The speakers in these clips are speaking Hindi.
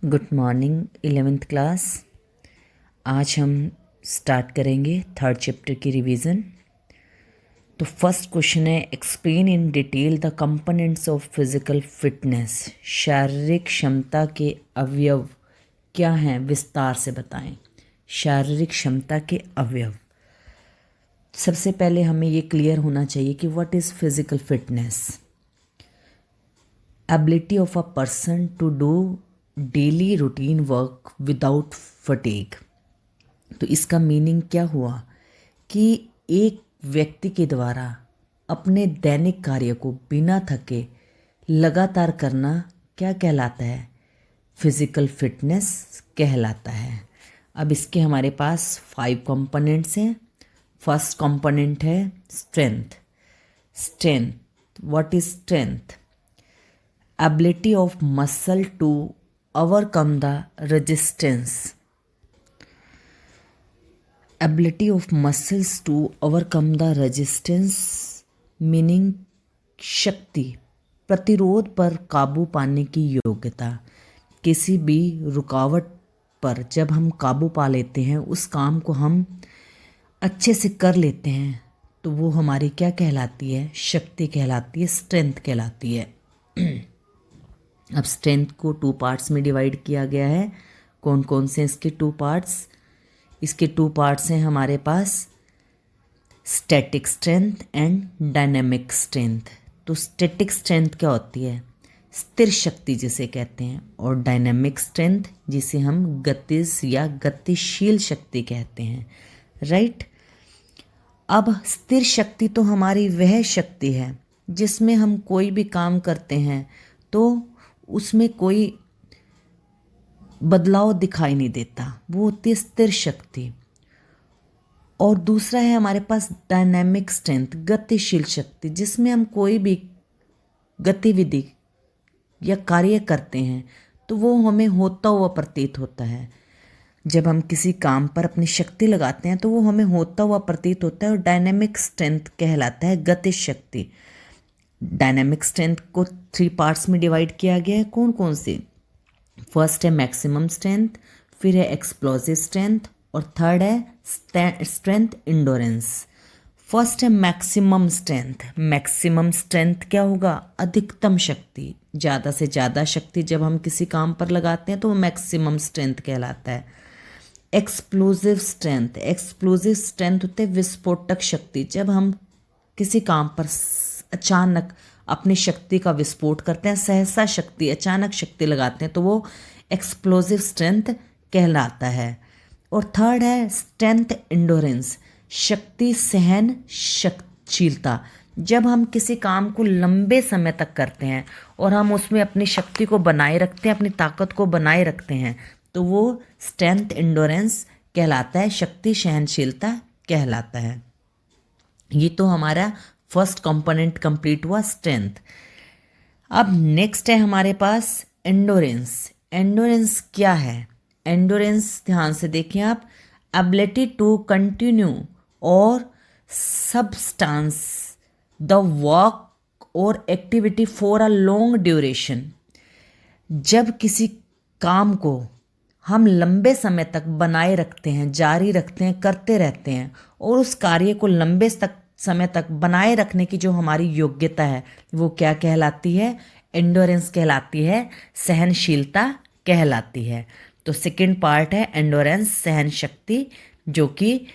Good morning 11th class. आज हम स्टार्ट करेंगे थर्ड चैप्टर की रिवीजन। तो फर्स्ट क्वेश्चन है, explain in detail the components of physical fitness. शारीरिक क्षमता के अवयव क्या हैं, विस्तार से बताएं। शारीरिक क्षमता के अवयव, सबसे पहले हमें ये क्लियर होना चाहिए कि what is physical fitness. Ability of a person to do daily routine work without fatigue. तो इसका मीनिंग क्या हुआ कि एक व्यक्ति के द्वारा अपने दैनिक कार्य को बिना थके लगातार करना क्या कहलाता है, फिजिकल फिटनेस कहलाता है। अब इसके हमारे पास 5 कंपोनेंट्स हैं। फर्स्ट कंपोनेंट है strength. Strength, what is strength? ability of muscle to overcome the resistance. Ability of muscles to overcome the resistance meaning शक्ति, प्रतिरोध पर काबू पाने की योग्यता। किसी भी रुकावट पर जब हम काबू पा लेते हैं, उस काम को हम अच्छे से कर लेते हैं, तो वो हमारी क्या कहलाती है, शक्ति कहलाती है, स्ट्रेंथ कहलाती है। अब स्ट्रेंथ को 2 पार्ट्स में डिवाइड किया गया है। कौन कौन से इसके 2 पार्ट्स? इसके 2 पार्ट्स हैं हमारे पास static strength and dynamic strength. तो स्टैटिक स्ट्रेंथ क्या होती है? स्थिर शक्ति जिसे कहते हैं, और डायनेमिक स्ट्रेंथ जिसे हम गतिज या गतिशील शक्ति कहते हैं, राइट। अब स्थिर शक्ति तो हमारी वह शक्ति है जिसमें हम कोई भी काम करते हैं तो उसमें कोई बदलाव दिखाई नहीं देता, वो होती है स्थिर शक्ति। और दूसरा है हमारे पास डायनेमिक स्ट्रेंथ, गतिशील शक्ति, जिसमें हम कोई भी गतिविधि या कार्य करते हैं तो वो हमें होता हुआ प्रतीत होता है। जब हम किसी काम पर अपनी शक्ति लगाते हैं तो वो हमें होता हुआ प्रतीत होता है, और डायनेमिक स्ट्रेंथ कहलाता है गति शक्ति। डायनेमिक स्ट्रेंथ को 3 पार्ट्स में डिवाइड किया गया है। कौन कौन से? फर्स्ट है मैक्सिमम स्ट्रेंथ, फिर है एक्सप्लोसिव स्ट्रेंथ, और थर्ड है स्ट्रेंथ इंडोरेंस। फर्स्ट है मैक्सिमम स्ट्रेंथ। मैक्सिमम स्ट्रेंथ क्या होगा? अधिकतम शक्ति, ज़्यादा से ज़्यादा शक्ति जब हम किसी काम पर लगाते हैं तो वो मैक्सिमम स्ट्रेंथ कहलाता है। एक्सप्लोसिव स्ट्रेंथ, एक्सप्लोसिव स्ट्रेंथ होते है विस्फोटक शक्ति। जब हम किसी काम पर अचानक अपनी शक्ति का विस्फोट करते हैं, सहसा शक्ति, अचानक शक्ति लगाते हैं, तो वो एक्सप्लोसिव स्ट्रेंथ कहलाता है। और थर्ड है स्ट्रेंथ इंडोरेंस, शक्ति सहनशीलता। जब हम किसी काम को लंबे समय तक करते हैं और हम उसमें अपनी शक्ति को बनाए रखते हैं, अपनी ताकत को बनाए रखते हैं, तो वो स्ट्रेंथ इंडोरेंस कहलाता है, शक्ति सहनशीलता कहलाता है। ये तो हमारा फर्स्ट कंपोनेंट कंप्लीट हुआ, स्ट्रेंथ। अब नेक्स्ट है हमारे पास एंडोरेंस। एंडोरेंस क्या है? एंडोरेंस ध्यान से देखें आप, एबिलिटी टू कंटिन्यू और सबस्टांस द वर्क और activity for a long duration. जब किसी काम को हम लंबे समय तक बनाए रखते हैं, जारी रखते हैं, करते रहते हैं, और उस कार्य को लंबे समय तक बनाए रखने की जो हमारी योग्यता है वो क्या कहलाती है? एंडोरेंस कहलाती है, सहनशीलता कहलाती है। तो सेकंड पार्ट है एंडोरेंस, सहन शक्ति, जो कि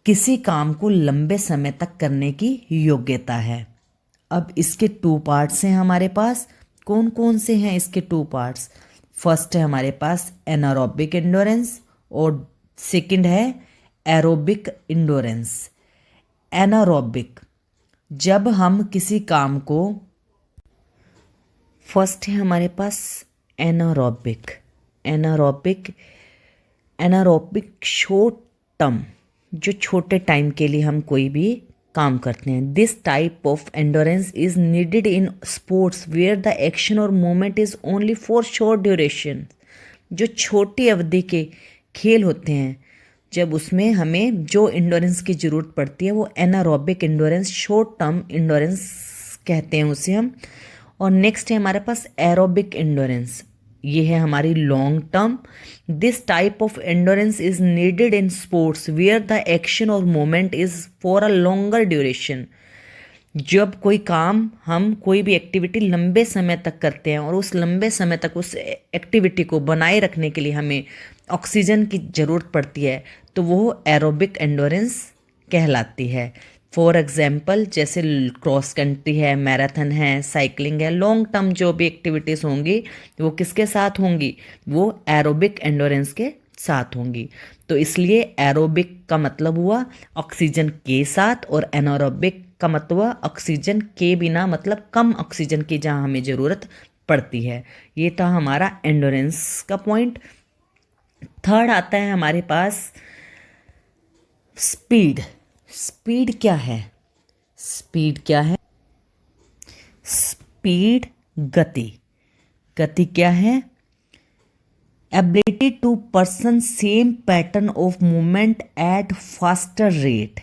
किसी काम को लंबे समय तक करने की योग्यता है। अब इसके 2 पार्ट्स हैं हमारे पास। कौन कौन से हैं इसके 2 पार्ट्स? फर्स्ट है हमारे पास एनारोबिक एंडोरेंस, और सेकंड है एरोबिक एंडोरेंस। एनारोबिक, जब हम किसी काम को, फर्स्ट है हमारे पास anaerobic. Anaerobic, anaerobic short term, जो छोटे टाइम के लिए हम कोई भी काम करते हैं। This type of endurance is needed in sports where the action और movement is only for short duration. जो छोटी अवधि के खेल होते हैं, जब उसमें हमें जो इंडोरेंस की ज़रूरत पड़ती है वो anaerobic endurance, short term endurance कहते हैं उसे हम। और नेक्स्ट है हमारे पास एरोबिक इंडोरेंस। ये है हमारी long term. This type of endurance is needed in sports where the action और moment is for a longer duration. जब कोई काम, हम कोई भी एक्टिविटी लंबे समय तक करते हैं और उस लंबे समय तक उस एक्टिविटी को बनाए रखने के लिए हमें ऑक्सीजन की ज़रूरत पड़ती है, तो वो एरोबिक एंडोरेंस कहलाती है। फॉर एग्जाम्पल, जैसे क्रॉस कंट्री है, मैराथन है, साइकिलिंग है, लॉन्ग टर्म जो भी एक्टिविटीज़ होंगी वो किसके साथ होंगी, वो एरोबिक एंडोरेंस के साथ होंगी। तो इसलिए एरोबिक का मतलब हुआ ऑक्सीजन के साथ और एनारोबिक का मतलब हुआ ऑक्सीजन के बिना, मतलब कम ऑक्सीजन की जहाँ हमें ज़रूरत पड़ती है। ये था हमारा एंडोरेंस का पॉइंट। थर्ड आता है हमारे पास स्पीड। स्पीड क्या है? स्पीड क्या है? स्पीड गति। गति क्या है? Ability to person same pattern of movement at faster rate.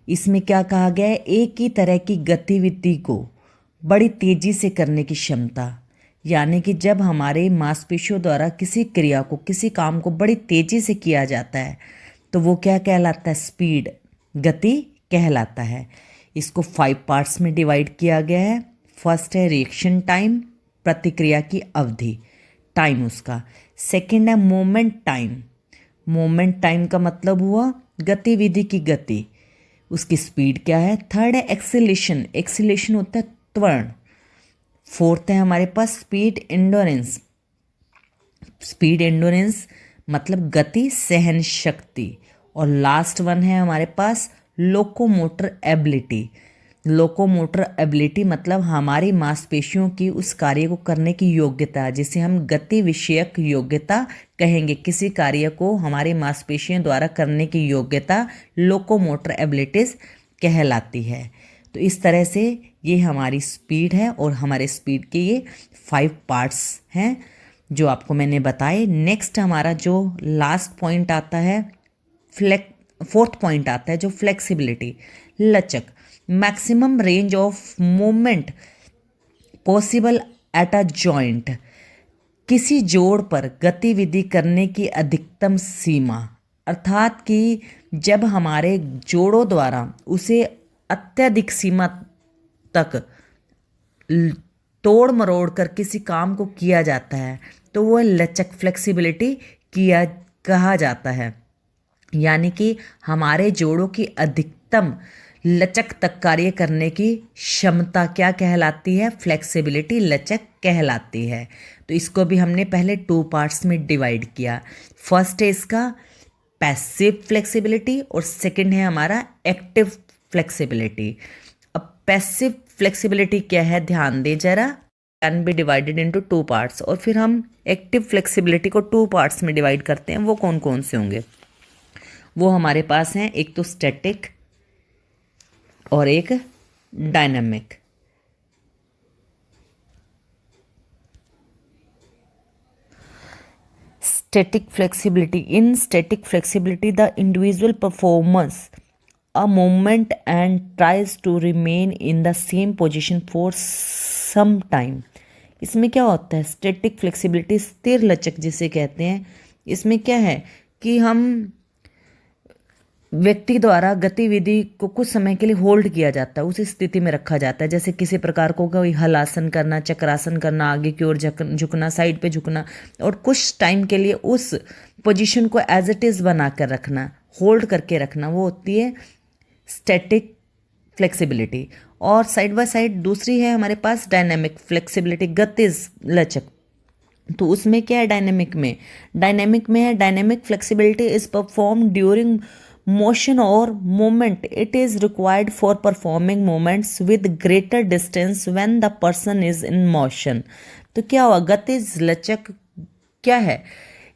इसमें क्या कहा गया है? एक ही तरह की गतिविधि को बड़ी तेजी से करने की क्षमता। यानी कि जब हमारे मांसपेशियों द्वारा किसी क्रिया को, किसी काम को बड़ी तेजी से किया जाता है तो वो क्या कहलाता है? स्पीड, गति कहलाता है। इसको 5 पार्ट्स में डिवाइड किया गया है। फर्स्ट है रिएक्शन टाइम, प्रतिक्रिया की अवधि, टाइम उसका। सेकंड है मोमेंट टाइम। मोमेंट टाइम का मतलब हुआ गतिविधि की गति, उसकी स्पीड क्या है। थर्ड है एक्सीलेशन। एक्सीलेशन होता है त्वरण। फोर्थ है हमारे पास स्पीड एंडोरेंस। स्पीड एंडोरेंस मतलब गति सहन शक्ति। और लास्ट वन है हमारे पास लोकोमोटर एबिलिटी। लोकोमोटर एबिलिटी मतलब हमारी मांसपेशियों की उस कार्य को करने की योग्यता, जिसे हम गति विषयक योग्यता कहेंगे। किसी कार्य को हमारी मांसपेशियों द्वारा करने की योग्यता लोकोमोटर एबिलिटीज कहलाती है। तो इस तरह से ये हमारी स्पीड है और हमारे स्पीड के ये 5 पार्ट्स हैं जो आपको मैंने बताए। नेक्स्ट हमारा जो लास्ट पॉइंट आता है, फोर्थ पॉइंट आता है जो फ्लेक्सिबिलिटी, लचक। Maximum range of movement possible at a joint. किसी जोड़ पर गतिविधि करने की अधिकतम सीमा, अर्थात कि जब हमारे जोड़ों द्वारा उसे अत्यधिक सीमा तक तोड़ मरोड़ कर किसी काम को किया जाता है तो वह लचक, फ्लेक्सिबिलिटी कहा जाता है। यानी कि हमारे जोड़ों की अधिकतम लचक तक कार्य करने की क्षमता क्या कहलाती है? फ्लेक्सिबिलिटी, लचक कहलाती है। तो इसको भी हमने पहले 2 पार्ट्स में डिवाइड किया। फर्स्ट है इसका पैसिव फ्लेक्सिबिलिटी और सेकंड है हमारा एक्टिव फ्लेक्सिबिलिटी। अब पैसिव फ्लेक्सिबिलिटी क्या है, ध्यान दें जरा। Can be divided into 2 parts. और फिर हम एक्टिव फ्लेक्सिबिलिटी को 2 पार्ट्स में डिवाइड करते हैं। वो कौन कौन से होंगे? वो हमारे पास हैं एक तो स्टैटिक और एक dynamic. Static flexibility, in static flexibility the individual performers a movement and tries to remain in the same position for some time। इसमें क्या होता है? स्टैटिक फ्लेक्सिबिलिटी, स्थिर लचक जिसे कहते हैं। इसमें क्या है कि हम व्यक्ति द्वारा गतिविधि को कुछ समय के लिए होल्ड किया जाता है, उस स्थिति में रखा जाता है। जैसे किसी प्रकार को कोई हलासन करना, चक्रासन करना, आगे की ओर झुकना, साइड पे झुकना, और कुछ टाइम के लिए उस पोजीशन को एज इट इज़ बना कर रखना, होल्ड करके रखना, वो होती है स्टैटिक फ्लेक्सिबिलिटी। और साइड बाय साइड दूसरी है हमारे पास डायनेमिक फ्लेक्सिबिलिटी, गतिज लचक। तो उसमें क्या है डायनेमिक में? डायनेमिक में है dynamic flexibility is perform during motion और moment. It is required for performing moments with greater distance when the person is in motion. तो क्या हुआ? गतिज लचक क्या है?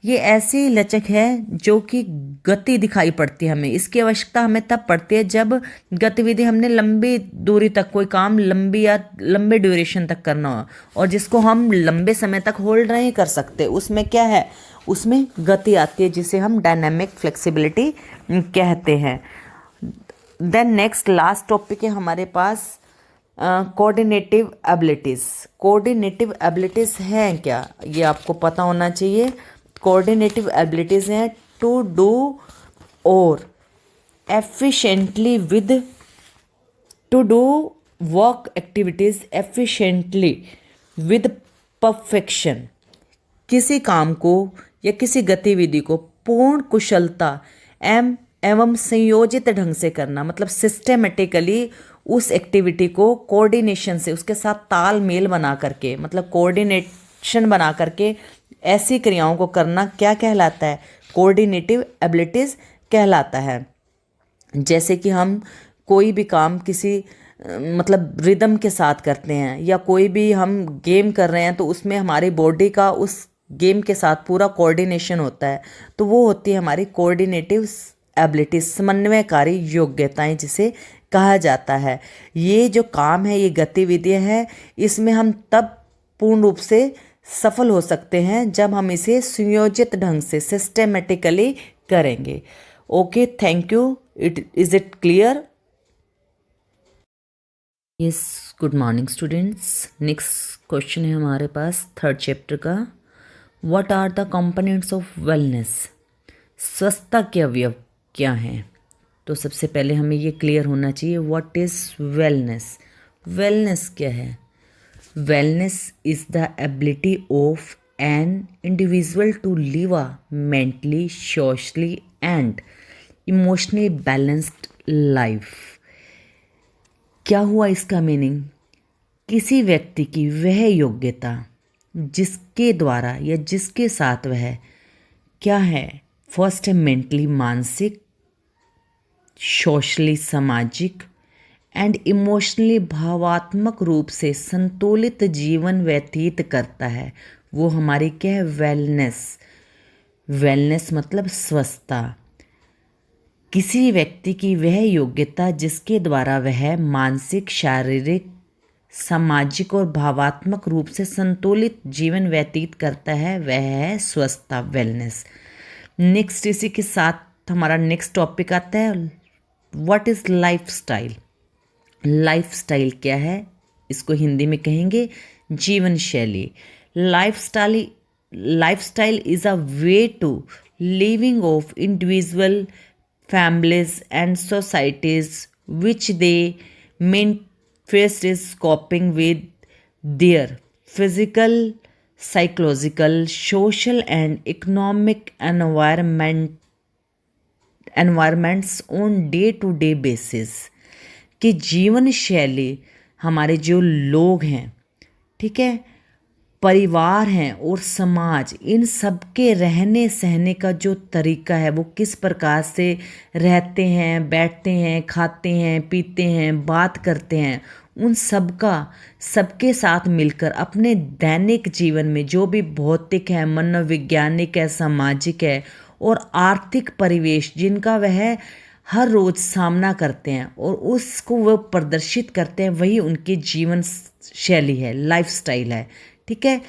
ये ऐसी लचक है जो कि गति दिखाई पड़ती है हमें। इसकी आवश्यकता हमें तब पड़ती है जब गतिविधि हमने लंबी दूरी तक, कोई काम लंबी या लंबे ड्यूरेशन तक करना हो और जिसको हम लंबे समय तक होल्ड नहीं कर सकते, उसमें क्या है? उसमें गति आती है, जिसे हम डायनामिक फ्लेक्सिबिलिटी कहते हैं। देन नेक्स्ट लास्ट टॉपिक है हमारे पास कोऑर्डिनेटिव एबिलिटीज़। कोऑर्डिनेटिव एबिलिटीज़ हैं क्या, ये आपको पता होना चाहिए। कोऑर्डिनेटिव एबिलिटीज़ हैं टू डू और efficiently with to do work activities efficiently with perfection। किसी काम को या किसी गतिविधि को पूर्ण कुशलता एवं संयोजित ढंग से करना, मतलब सिस्टेमेटिकली उस एक्टिविटी को कोऑर्डिनेशन से, उसके साथ तालमेल बना करके, मतलब कोऑर्डिनेशन बना करके ऐसी क्रियाओं को करना क्या कहलाता है? कोऑर्डिनेटिव एबिलिटीज़ कहलाता है। जैसे कि हम कोई भी काम किसी मतलब रिदम के साथ करते हैं, या कोई भी हम गेम कर रहे हैं तो उसमें हमारी बॉडी का उस गेम के साथ पूरा कोऑर्डिनेशन होता है, तो वो होती है हमारी कोऑर्डिनेटिव एबिलिटीज, समन्वयकारी योग्यताएं जिसे कहा जाता है। ये जो काम है, ये गतिविधियां है, इसमें हम तब पूर्ण रूप से सफल हो सकते हैं जब हम इसे सुयोजित ढंग से सिस्टेमेटिकली करेंगे। Okay, thank you. Is it clear? Yes, good morning students. Next question है हमारे पास थर्ड चैप्टर का। What are the components of wellness? स्वस्थता के अवयव क्या हैं? तो सबसे पहले हमें ये क्लियर होना चाहिए, व्हाट इज़ वेलनेस। वेलनेस क्या है? Wellness is the ability of an individual to live a mentally, socially and emotionally balanced life. क्या हुआ इसका मीनिंग? किसी व्यक्ति की वह योग्यता जिसके द्वारा या जिसके साथ वह क्या है, फर्स्ट है मेंटली मानसिक, सोशली सामाजिक एंड इमोशनली भावात्मक रूप से संतुलित जीवन व्यतीत करता है, वो हमारी क्या है? वेलनेस। वेलनेस मतलब स्वस्थता। किसी व्यक्ति की वह योग्यता जिसके द्वारा वह मानसिक, शारीरिक, सामाजिक और भावात्मक रूप से संतुलित जीवन व्यतीत करता है, वह है स्वस्थता, वेलनेस। नेक्स्ट, इसी के साथ हमारा नेक्स्ट टॉपिक आता है, what is life style. Life style क्या है? इसको हिंदी में कहेंगे जीवन शैली। Life style is a way to living of individual, families and societies which they manifest is coping with their physical, psychological, social and economic environments on day to day basis। कि जीवन शैली हमारे जो लोग हैं, ठीक है, परिवार हैं और समाज, इन सब के रहने सहने का जो तरीका है, वो किस प्रकार से रहते हैं, बैठते हैं, खाते हैं, पीते हैं, बात करते हैं, उन सब का सबके साथ मिलकर अपने दैनिक जीवन में जो भी भौतिक है, मनोवैज्ञानिक है, सामाजिक है और आर्थिक परिवेश जिनका वह हर रोज़ सामना करते हैं और उसको वह प्रदर्शित करते हैं, वही उनकी जीवन शैली है, लाइफ स्टाइल है। ठीक है,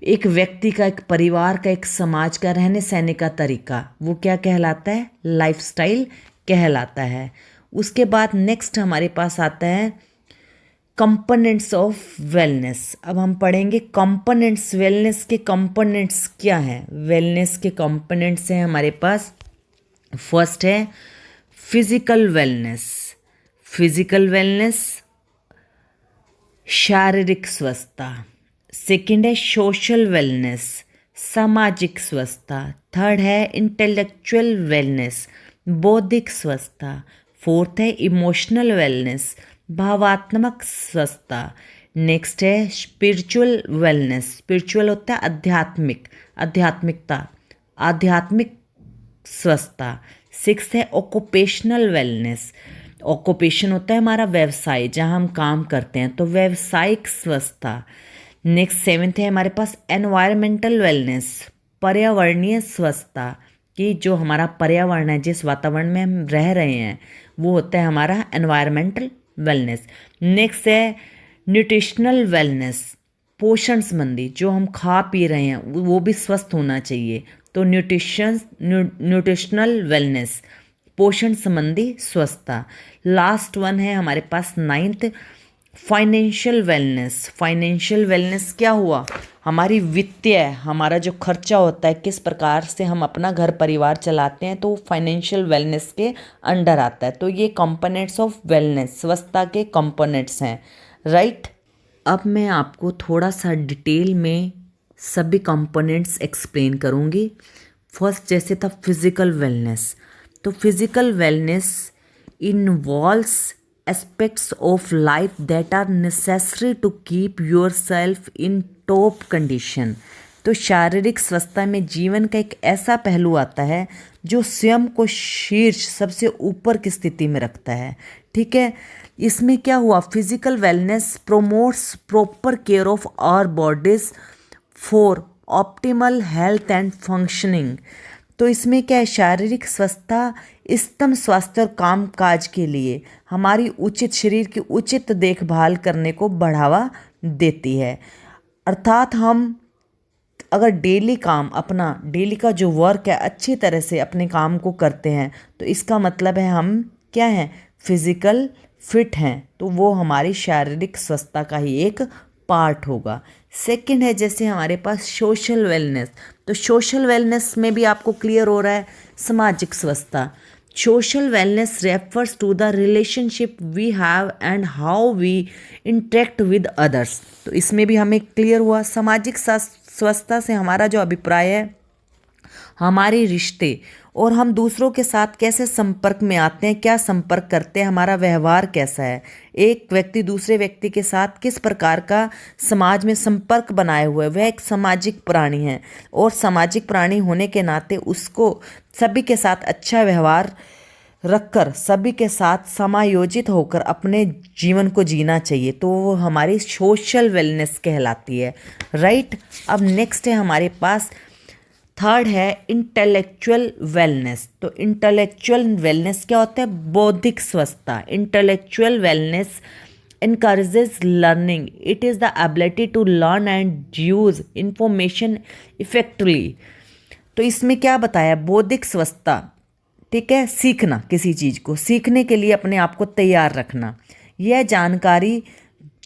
एक व्यक्ति का, एक परिवार का, एक समाज का रहने सहने का तरीका, वो क्या कहलाता है? लाइफ स्टाइल कहलाता है। उसके बाद नेक्स्ट हमारे पास आता है कंपोनेंट्स ऑफ वेलनेस। अब हम पढ़ेंगे कंपोनेंट्स, वेलनेस के कंपोनेंट्स क्या हैं। वेलनेस के कंपोनेंट्स हैं हमारे पास, फर्स्ट है फिजिकल वेलनेस। फिजिकल वेलनेस शारीरिक स्वस्थता। सेकंड है सोशल वेलनेस, सामाजिक स्वस्थता। थर्ड है इंटेलेक्चुअल वेलनेस, बौद्धिक स्वस्थता। फोर्थ है इमोशनल वेलनेस, भावात्मक स्वस्थता। नेक्स्ट है स्पिरिचुअल वेलनेस। स्पिरिचुअल होता है आध्यात्मिक, आध्यात्मिकता, आध्यात्मिक स्वस्थता। सिक्स है ऑक्यूपेशनल वेलनेस। ऑक्यूपेशन होता है हमारा व्यवसाय, जहाँ हम काम करते हैं, तो व्यावसायिक स्वस्थता। नेक्स्ट सेवेंथ है हमारे पास एनवायरमेंटल वेलनेस, पर्यावरणीय स्वस्थता, कि जो हमारा पर्यावरण है, जिस वातावरण में हम रह रहे हैं, वो होता है हमारा एनवायरमेंटल वेलनेस। नेक्स्ट है न्यूट्रिशनल वेलनेस, पोषण संबंधी, जो हम खा पी रहे हैं वो भी स्वस्थ होना चाहिए, तो न्यूट्रिशनल वेलनेस, पोषण संबंधी स्वस्थता। लास्ट वन है हमारे पास ninth financial wellness. Financial wellness क्या हुआ? हमारी वित्तीय, हमारा जो खर्चा होता है, किस प्रकार से हम अपना घर परिवार चलाते हैं, तो फाइनेंशियल वेलनेस के अंडर आता है। तो ये कंपोनेंट्स ऑफ वेलनेस, स्वस्थता के कंपोनेंट्स हैं, राइट। अब मैं आपको थोड़ा सा डिटेल में सभी कंपोनेंट्स एक्सप्लेन करूँगी। फर्स्ट जैसे था फिजिकल वेलनेस। तो physical wellness involves aspects of life that are necessary to keep yourself in top condition. तो शारीरिक स्वस्थता में जीवन का एक ऐसा पहलू आता है जो स्वयं को शीर्ष, सबसे ऊपर की स्थिति में रखता है, ठीक है। इसमें क्या हुआ? Physical wellness promotes proper care of our bodies for optimal health and functioning. तो इसमें क्या है? शारीरिक स्वस्थता उत्तम स्वास्थ्य और काम काज के लिए हमारी उचित शरीर की उचित देखभाल करने को बढ़ावा देती है। अर्थात हम अगर डेली काम, अपना डेली का जो वर्क है, अच्छी तरह से अपने काम को करते हैं, तो इसका मतलब है हम क्या हैं? फिजिकल फिट हैं। तो वो हमारी शारीरिक स्वस्थता का ही एक पार्ट होगा। सेकंड है जैसे हमारे पास सोशल वेलनेस। तो सोशल वेलनेस में भी आपको क्लियर हो रहा है सामाजिक स्वस्थता। Social wellness refers to the relationship we have and how we interact with others. तो इसमें भी हमें क्लियर हुआ सामाजिक स्वस्थता से हमारा जो अभिप्राय है, हमारे रिश्ते और हम दूसरों के साथ कैसे संपर्क में आते हैं, क्या संपर्क करते हैं, हमारा व्यवहार कैसा है, एक व्यक्ति दूसरे व्यक्ति के साथ किस प्रकार का समाज में संपर्क बनाए हुए, वह एक सामाजिक प्राणी है। और सामाजिक प्राणी होने के नाते उसको सभी के साथ अच्छा व्यवहार रखकर, सभी के साथ समायोजित होकर अपने जीवन को जीना चाहिए। तो वो हमारी सोशल वेलनेस कहलाती है, राइट। अब नेक्स्ट है हमारे पास, थर्ड है इंटेलेक्चुअल वेलनेस। तो इंटेलेक्चुअल वेलनेस क्या होता है? बौद्धिक स्वस्थता। Intellectual wellness encourages learning. It is the ability to learn and use information effectively. तो इसमें क्या बताया? बौद्धिक स्वस्थता, ठीक है, सीखना, किसी चीज़ को सीखने के लिए अपने आप को तैयार रखना। यह जानकारी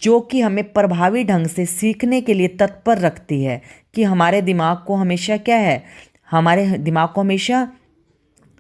जो कि हमें प्रभावी ढंग से सीखने के लिए तत्पर रखती है, कि हमारे दिमाग को हमेशा क्या है? हमारे दिमाग को हमेशा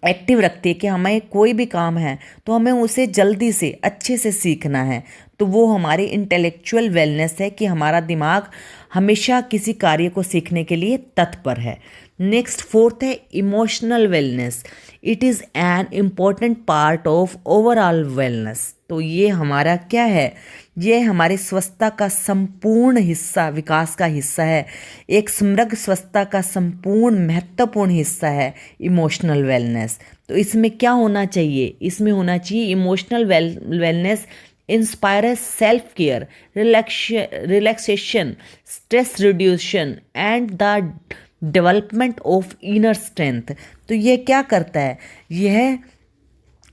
एक्टिव रखती है कि हमें कोई भी काम है तो हमें उसे जल्दी से अच्छे से सीखना है। तो वो हमारी इंटेलेक्चुअल वेलनेस है कि हमारा दिमाग हमेशा किसी कार्य को सीखने के लिए तत्पर है। नेक्स्ट फोर्थ है emotional wellness. It is an important part of overall wellness. तो ये हमारा क्या है? ये हमारी स्वस्थता का संपूर्ण हिस्सा, विकास का हिस्सा है। एक समग्र स्वस्थता का संपूर्ण महत्वपूर्ण हिस्सा है इमोशनल वेलनेस। तो इसमें क्या होना चाहिए? इसमें होना चाहिए emotional wellness inspires self care, relaxation, stress reduction and the development of inner strength. तो ये क्या करता है? यह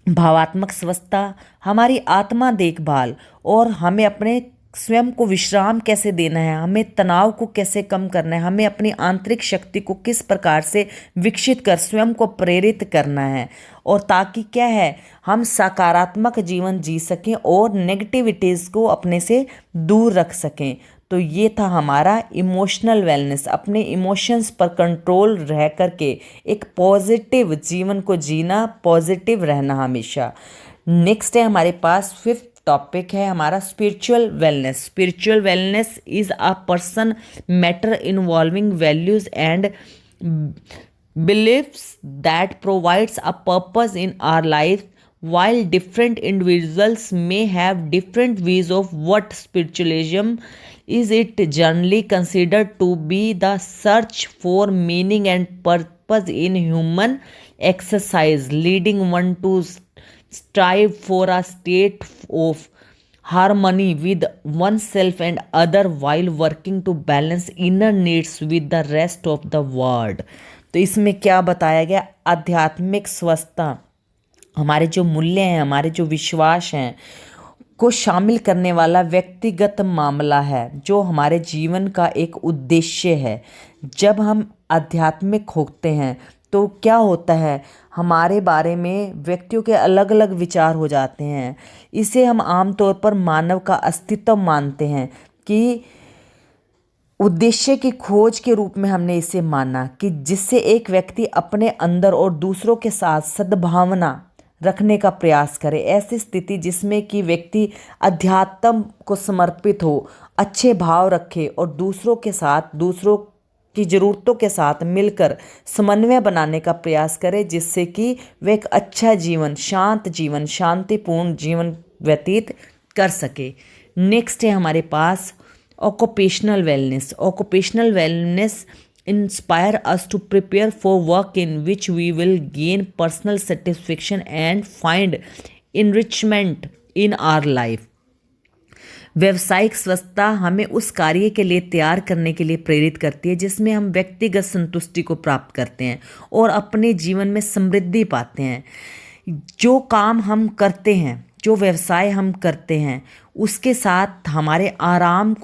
भावात्मक स्वस्थता, हमारी आत्मा देखभाल, और हमें अपने स्वयं को विश्राम कैसे देना है, हमें तनाव को कैसे कम करना है, हमें अपनी आंतरिक शक्ति को किस प्रकार से विकसित कर स्वयं को प्रेरित करना है, और ताकि क्या है, हम सकारात्मक जीवन जी सकें और नेगेटिविटीज़ को अपने से दूर रख सकें। तो ये था हमारा इमोशनल वेलनेस, अपने इमोशंस पर कंट्रोल रह करके एक पॉजिटिव जीवन को जीना, पॉजिटिव रहना हमेशा। नेक्स्ट है हमारे पास फिफ्थ टॉपिक है हमारा spiritual wellness. Spiritual wellness is a person matter involving values and beliefs that provides a purpose in our life. While different individuals may have different views of what spiritualism is, it generally considered to be the search for meaning and purpose in human exercise, leading one to strive for a state of harmony with oneself and other while working to balance inner needs with the rest of the world. तो इसमें क्या बताया गया? आध्यात्मिक स्वस्थता हमारे जो मूल्य हैं, हमारे जो विश्वास हैं को शामिल करने वाला व्यक्तिगत मामला है, जो हमारे जीवन का एक उद्देश्य है। जब हम आध्यात्मिक होते हैं तो क्या होता है, हमारे बारे में व्यक्तियों के अलग अलग विचार हो जाते हैं। इसे हम आमतौर पर मानव का अस्तित्व मानते हैं कि उद्देश्य की खोज के रूप में हमने इसे माना कि जिससे एक व्यक्ति अपने अंदर और दूसरों के साथ सद्भावना रखने का प्रयास करे। ऐसी स्थिति जिसमें कि व्यक्ति अध्यात्म को समर्पित हो, अच्छे भाव रखे और दूसरों के साथ दूसरों की ज़रूरतों के साथ मिलकर समन्वय बनाने का प्रयास करे, जिससे कि वे एक अच्छा जीवन, शांत जीवन, शांतिपूर्ण जीवन व्यतीत कर सके। नेक्स्ट है हमारे पास occupational wellness. Occupational wellness inspire us to prepare for work in which we will gain personal satisfaction and find enrichment in our life. व्यवसायिक स्वस्थता हमें उस कार्य के लिए तैयार करने के लिए प्रेरित करती है जिसमें हम व्यक्तिगत संतुष्टि को प्राप्त करते हैं और अपने जीवन में समृद्धि पाते हैं। जो काम हम करते हैं, जो व्यवसाय हम करते हैं, उसके साथ हमारे आराम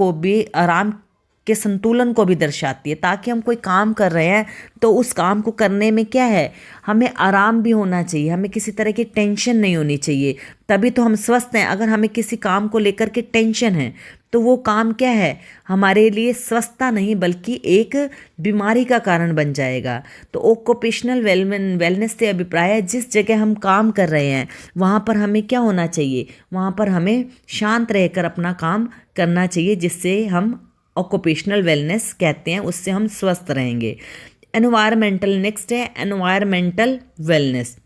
के संतुलन को भी दर्शाती है। ताकि हम कोई काम कर रहे हैं तो उस काम को करने में क्या है, हमें आराम भी होना चाहिए, हमें किसी तरह की टेंशन नहीं होनी चाहिए, तभी तो हम स्वस्थ हैं। अगर हमें किसी काम को लेकर के टेंशन है तो वो काम क्या है, हमारे लिए स्वस्थता नहीं बल्कि एक बीमारी का कारण बन जाएगा। तो ऑक्यूपेशनल वेलनेस से अभिप्राय है जिस जगह हम काम कर रहे हैं वहाँ पर हमें क्या होना चाहिए, वहाँ पर हमें शांत रहकर अपना काम करना चाहिए, जिससे हम ऑक्यूपेशनल वेलनेस कहते हैं, उससे हम स्वस्थ रहेंगे। एनवायरमेंटल, नेक्स्ट है environmental wellness.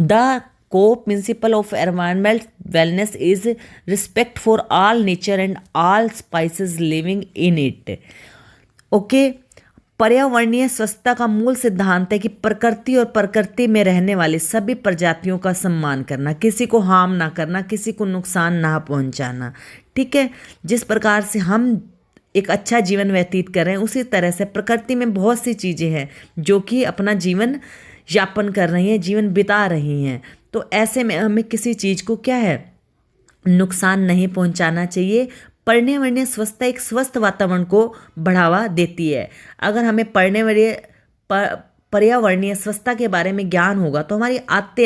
The core principle of environmental wellness is respect for all nature and all species living in it. Okay, पर्यावरणीय स्वच्छता का मूल सिद्धांत है कि प्रकृति और प्रकृति में रहने वाली सभी प्रजातियों का सम्मान करना, किसी को हार्म ना करना, किसी को नुकसान ना पहुंचाना। ठीक है, जिस प्रकार से हम एक अच्छा जीवन व्यतीत कर रहे हैं उसी तरह से प्रकृति में बहुत सी चीज़ें हैं जो कि अपना जीवन यापन कर रही हैं, जीवन बिता रही हैं। तो ऐसे में हमें किसी चीज़ को क्या है, नुकसान नहीं पहुंचाना चाहिए। पर्यावरणीय स्वच्छता एक स्वस्थ वातावरण को बढ़ावा देती है। अगर हमें पर्यावरणीय स्वच्छता के बारे में ज्ञान होगा तो हमारी आदतें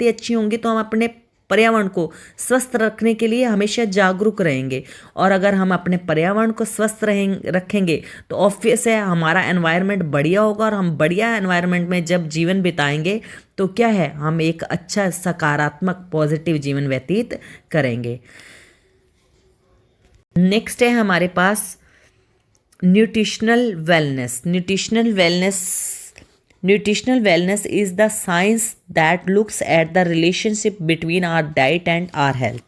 अच्छी होंगी तो हम अपने पर्यावरण को स्वस्थ रखने के लिए हमेशा जागरूक रहेंगे। और अगर हम अपने पर्यावरण को स्वस्थ रखेंगे तो ऑब्वियस है हमारा एनवायरनमेंट बढ़िया होगा, और हम बढ़िया एनवायरनमेंट में जब जीवन बिताएंगे तो क्या है, हम एक अच्छा सकारात्मक पॉजिटिव जीवन व्यतीत करेंगे। नेक्स्ट है हमारे पास nutritional wellness. Nutritional wellness is the science that looks at the relationship between our diet and our health.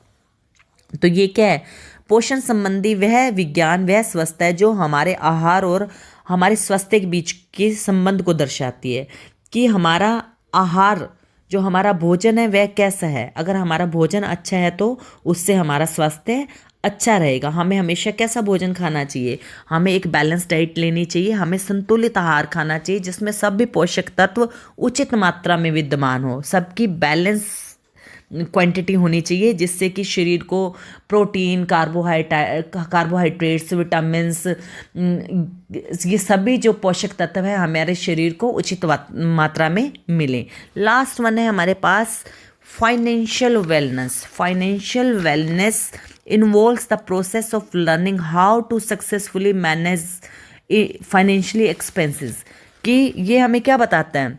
तो ये क्या है, पोषण संबंधी वह विज्ञान, वह स्वस्थता है जो हमारे आहार और हमारे स्वास्थ्य के बीच के संबंध को दर्शाती है कि हमारा आहार, जो हमारा भोजन है वह कैसा है। अगर हमारा भोजन अच्छा है तो उससे हमारा स्वास्थ्य अच्छा रहेगा। हमें हमेशा कैसा भोजन खाना चाहिए, हमें एक बैलेंस डाइट लेनी चाहिए, हमें संतुलित आहार खाना चाहिए जिसमें सभी पोषक तत्व उचित मात्रा में विद्यमान हो, सबकी बैलेंस क्वांटिटी होनी चाहिए, जिससे कि शरीर को प्रोटीन, कार्बोहाइड्रेट्स, विटामिन्स, ये सभी जो पोषक तत्व हैं हमारे शरीर को उचित मात्रा में मिले। लास्ट वन है हमारे पास financial wellness involves the process of learning how to successfully manage financially expenses। कि ये हमें क्या बताता है,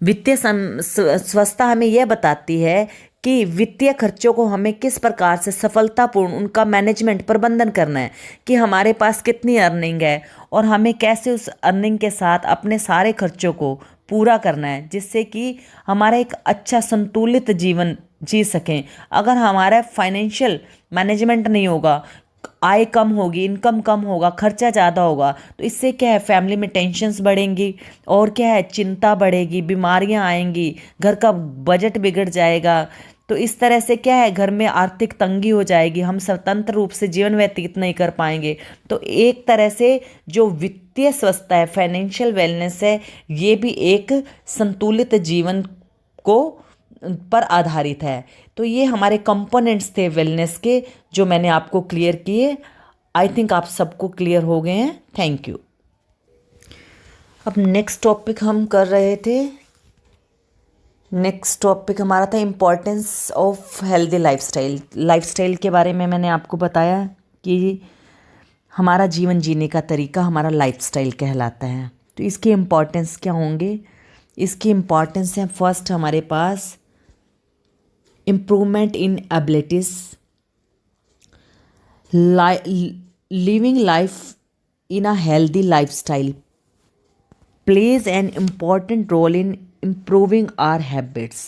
वित्तीय स्वच्छता हमें यह बताती है कि वित्तीय खर्चों को हमें किस प्रकार से सफलतापूर्ण उनका मैनेजमेंट, प्रबंधन करना है, कि हमारे पास कितनी अर्निंग है और हमें कैसे उस अर्निंग के साथ अपने सारे खर्चों को पूरा करना है, जिससे कि हमारा एक अच्छा संतुलित जीवन जी सकें। अगर हमारा फाइनेंशियल मैनेजमेंट नहीं होगा, आय कम होगी, इनकम कम होगा, खर्चा ज़्यादा होगा, तो इससे क्या है, फैमिली में टेंशन्स बढ़ेंगी और क्या है, चिंता बढ़ेगी, बीमारियां आएंगी, घर का बजट बिगड़ जाएगा। तो इस तरह से क्या है, घर में आर्थिक तंगी हो जाएगी, हम स्वतंत्र रूप से जीवन व्यतीत नहीं कर पाएंगे। तो एक तरह से जो वित्तीय स्वस्थता है, फाइनेंशियल वेलनेस है, ये भी एक संतुलित जीवन को पर आधारित है। तो ये हमारे कंपोनेंट्स थे वेलनेस के, जो मैंने आपको क्लियर किए। आई थिंक आप सबको क्लियर हो गए हैं। Thank you. अब नेक्स्ट टॉपिक हम कर रहे थे, नेक्स्ट टॉपिक हमारा था importance of healthy lifestyle. Lifestyle के बारे में मैंने आपको बताया कि हमारा जीवन जीने का तरीका हमारा लाइफस्टाइल कहलाता है। तो इसके इम्पोर्टेंस क्या होंगे? इसकी इम्पोर्टेंस है, फर्स्ट हमारे पास improvement in abilities, living life in a healthy lifestyle plays an important role in improving our habits.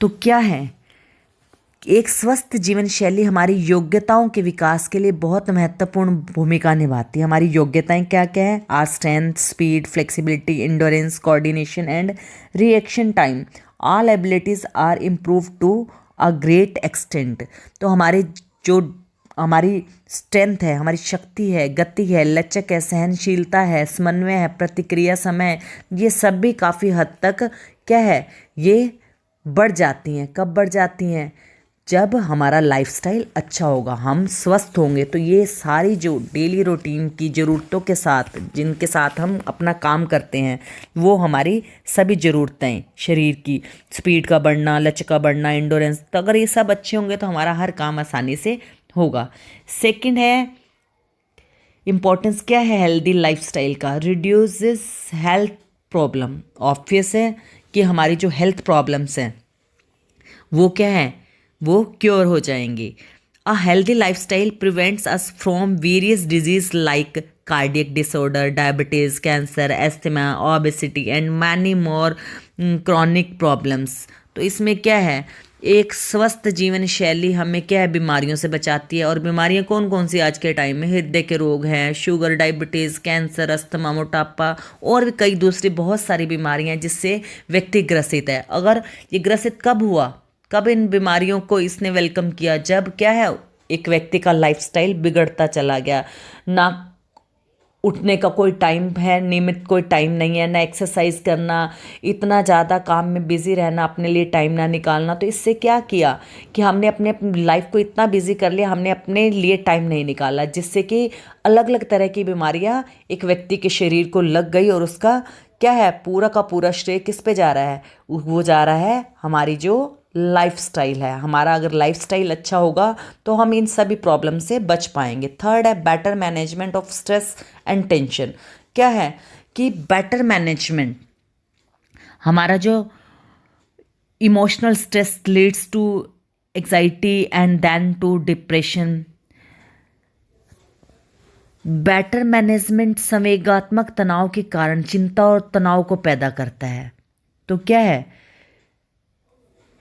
तो क्या है? एक स्वस्थ जीवन शैली हमारी योग्यताओं के विकास के लिए बहुत महत्वपूर्ण भूमिका निभाती है। हमारी योग्यताएं क्या क्या है? Are strength, speed, flexibility, endurance, coordination and reaction time. All abilities are improve to a great extent. तो हमारी स्ट्रेंथ है, हमारी शक्ति है, गति है, लचक है, सहनशीलता है, समन्वय है, प्रतिक्रिया समय, ये सब भी काफ़ी हद तक क्या है, ये बढ़ जाती हैं। कब बढ़ जाती हैं? जब हमारा लाइफस्टाइल अच्छा होगा, हम स्वस्थ होंगे, तो ये सारी जो डेली रूटीन की ज़रूरतों के साथ, जिनके साथ हम अपना काम करते हैं, वो हमारी सभी ज़रूरतें शरीर की, स्पीड का बढ़ना, लचक का बढ़ना, इंडोरेंस, तो अगर ये सब अच्छे होंगे तो हमारा हर काम आसानी से होगा। सेकंड है, इम्पोर्टेंस क्या है हेल्दी लाइफस्टाइल का? Reduces health problem. ऑब्वियस है कि हमारी जो हेल्थ प्रॉब्लम्स हैं वो क्या है, वो क्योर हो जाएंगी। अ healthy lifestyle prevents us from various disease like cardiac disorder, diabetes, cancer, asthma, obesity and many more chronic problems. तो इसमें क्या है, एक स्वस्थ जीवन शैली हमें क्या है, बीमारियों से बचाती है। और बीमारियां कौन कौन सी आज के टाइम में? हृदय के रोग हैं, शुगर, डायबिटीज़, कैंसर, अस्थमा, मोटापा और भी कई दूसरी बहुत सारी बीमारियां हैं जिससे व्यक्ति ग्रसित है। अगर ये ग्रसित कब हुआ, कब इन बीमारियों को इसने वेलकम किया? जब क्या है, एक व्यक्ति का लाइफस्टाइल बिगड़ता चला गया, ना उठने का कोई टाइम है, नियमित कोई टाइम नहीं है, ना एक्सरसाइज करना, इतना ज़्यादा काम में बिजी रहना, अपने लिए टाइम ना निकालना। तो इससे क्या किया कि हमने अपने लाइफ को इतना बिजी कर लिया, हमने अपने लिए टाइम नहीं निकाला, जिससे कि अलग अलग तरह की बीमारियां एक व्यक्ति के शरीर को लग गई। और उसका क्या है, पूरा का पूरा श्रेय किस पे जा रहा है? वो जा रहा है हमारी जो लाइफस्टाइल है। हमारा अगर लाइफस्टाइल अच्छा होगा तो हम इन सभी प्रॉब्लम से बच पाएंगे। थर्ड है better management of stress and tension. क्या है कि बेटर मैनेजमेंट, हमारा जो emotional stress leads to anxiety and then to depression. Better management संवेगात्मक तनाव के कारण चिंता और तनाव को पैदा करता है। तो क्या है,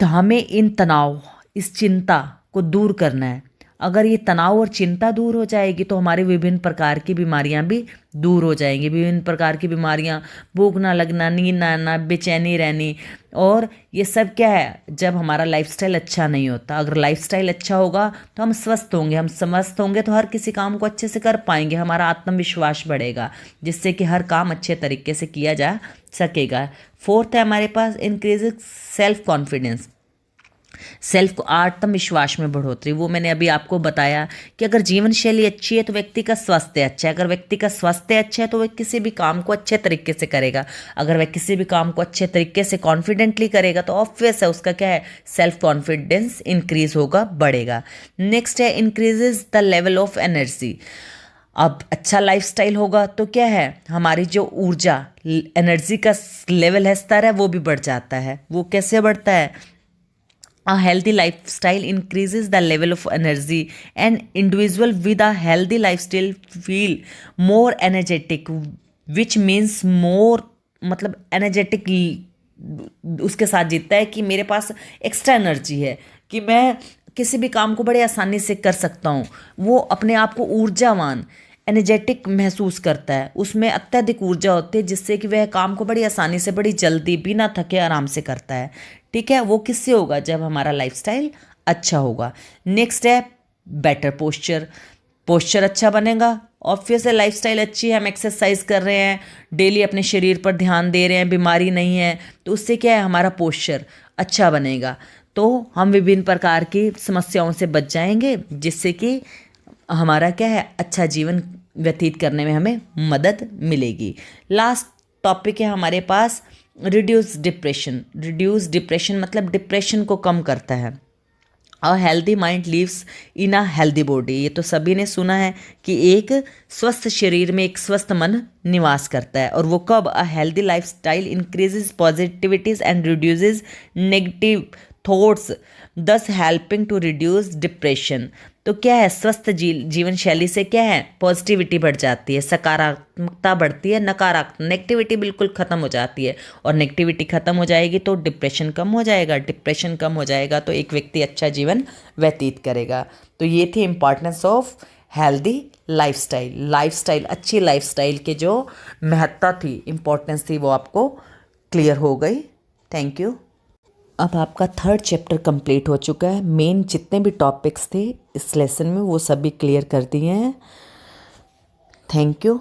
तो हमें इन तनाव, इस चिंता को दूर करना है। अगर ये तनाव और चिंता दूर हो जाएगी तो हमारी विभिन्न प्रकार की बीमारियां भी दूर हो जाएंगी। विभिन्न प्रकार की बीमारियां, भूख ना लगना, नींद ना आना, बेचैनी रहनी, और ये सब क्या है, जब हमारा लाइफस्टाइल अच्छा नहीं होता। अगर लाइफस्टाइल अच्छा होगा तो हम स्वस्थ होंगे, हम स्वस्थ होंगे तो हर किसी काम को अच्छे से कर पाएंगे, हमारा आत्मविश्वास बढ़ेगा, जिससे कि हर काम अच्छे तरीके से किया जा सकेगा। फोर्थ है हमारे पास इंक्रीजिंग सेल्फ कॉन्फिडेंस, सेल्फ आत्मविश्वास में बढ़ोतरी। वो मैंने अभी आपको बताया कि अगर जीवन शैली अच्छी है तो व्यक्ति का स्वास्थ्य अच्छा है। अगर व्यक्ति का स्वास्थ्य अच्छा है तो वह किसी भी काम को अच्छे तरीके से करेगा। अगर वह किसी भी काम को अच्छे तरीके से कॉन्फिडेंटली करेगा तो ऑब्वियस है उसका क्या है, सेल्फ कॉन्फिडेंस इंक्रीज होगा, बढ़ेगा। नेक्स्ट है increases the level of energy. अब अच्छा लाइफस्टाइल होगा तो क्या है, हमारी जो ऊर्जा, एनर्जी का लेवल है, स्तर है, वो भी बढ़ जाता है। वो कैसे बढ़ता है? A healthy lifestyle increases the level of energy. An individual with a healthy lifestyle feel more energetic, which means more, मतलब energetic उसके साथ जीतता है कि मेरे पास एक्स्ट्रा एनर्जी है, कि मैं किसी भी काम को बड़े आसानी से कर सकता हूँ। वो अपने आप को ऊर्जावान, एनर्जेटिक महसूस करता है, उसमें अत्यधिक ऊर्जा होती है, जिससे कि वह काम को बड़ी आसानी से, बड़ी जल्दी, बिना थके आराम से करता है। ठीक है, वो किससे होगा? जब हमारा लाइफस्टाइल अच्छा होगा। नेक्स्ट है बेटर पोस्चर। पोस्चर अच्छा बनेगा, ऑब्वियस है, लाइफस्टाइल अच्छी है, हम एक्सरसाइज कर रहे हैं, डेली अपने शरीर पर ध्यान दे रहे हैं, बीमारी नहीं है, तो उससे क्या है, हमारा पोस्चर अच्छा बनेगा, तो हम विभिन्न प्रकार की समस्याओं से बच जाएंगे, जिससे कि हमारा क्या है, अच्छा जीवन व्यतीत करने में हमें मदद मिलेगी। लास्ट टॉपिक है हमारे पास रिड्यूस डिप्रेशन। रिड्यूस डिप्रेशन मतलब डिप्रेशन को कम करता है। A healthy mind lives in a healthy body, ये तो सभी ने सुना है कि एक स्वस्थ शरीर में एक स्वस्थ मन निवास करता है। और वो कब? A healthy life style increases positivities and reduces negative thoughts दस हेल्पिंग टू रिड्यूस डिप्रेशन। तो क्या है? स्वस्थ जीवन शैली से क्या है? पॉजिटिविटी बढ़ जाती है, सकारात्मकता बढ़ती है, नकारात्मक नेगेटिविटी बिल्कुल ख़त्म हो जाती है। और नेगेटिविटी ख़त्म हो जाएगी तो डिप्रेशन कम हो जाएगा, डिप्रेशन कम हो जाएगा तो एक व्यक्ति अच्छा जीवन व्यतीत करेगा। तो ये थी importance of healthy lifestyle. Lifestyle, अच्छी लाइफस्टाइल के जो महत्ता थी, इम्पोर्टेंस थी, वो आपको क्लियर हो गई। Thank you. अब आपका 3rd चैप्टर कंप्लीट हो चुका है। मेन जितने भी टॉपिक्स थे इस लेसन में वो सभी क्लियर कर दिए हैं। Thank you.